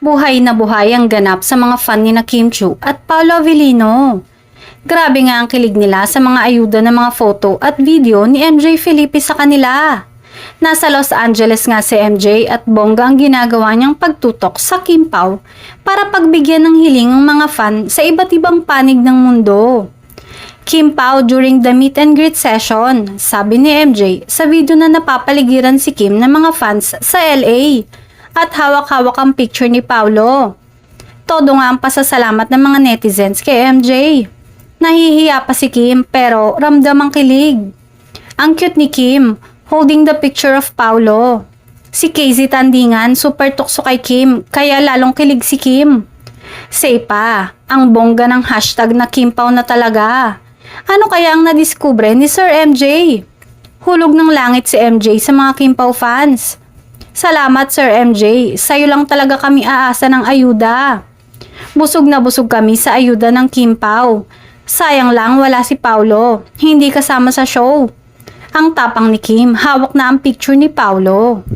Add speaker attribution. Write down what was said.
Speaker 1: Buhay na buhay ang ganap sa mga fan ni na Kim Chiu at Paolo Avellino. Grabe nga ang kilig nila sa mga ayuda ng mga photo at video ni MJ Felipe sa kanila. Nasa Los Angeles nga si MJ at bongga ang ginagawa niyang pagtutok sa Kim Pao para pagbigyan ng hiling ang mga fan sa iba't ibang panig ng mundo. Kim Pao during the meet and greet session, sabi ni MJ sa video na napapaligiran si Kim ng mga fans sa LA at hawak-hawak ang picture ni Paolo. Todo nga ang pasasalamat ng mga netizens kay MJ. Nahihiya pa si Kim pero ramdam ang kilig. Ang cute ni Kim, holding the picture of Paolo. Si Casey Tandingan super tukso kay Kim kaya lalong kilig si Kim. Say pa, ang bongga ng hashtag na Kim Pao na talaga. Ano kaya ang nadiskubre ni Sir MJ? Hulog ng langit si MJ sa mga Kim Pao fans. Salamat Sir MJ, sa'yo lang talaga kami aasa ng ayuda. Busog na busog kami sa ayuda ng Kim Pao. Sayang lang wala si Paolo, hindi kasama sa show. Ang tapang ni Kim, hawak na ang picture ni Paolo.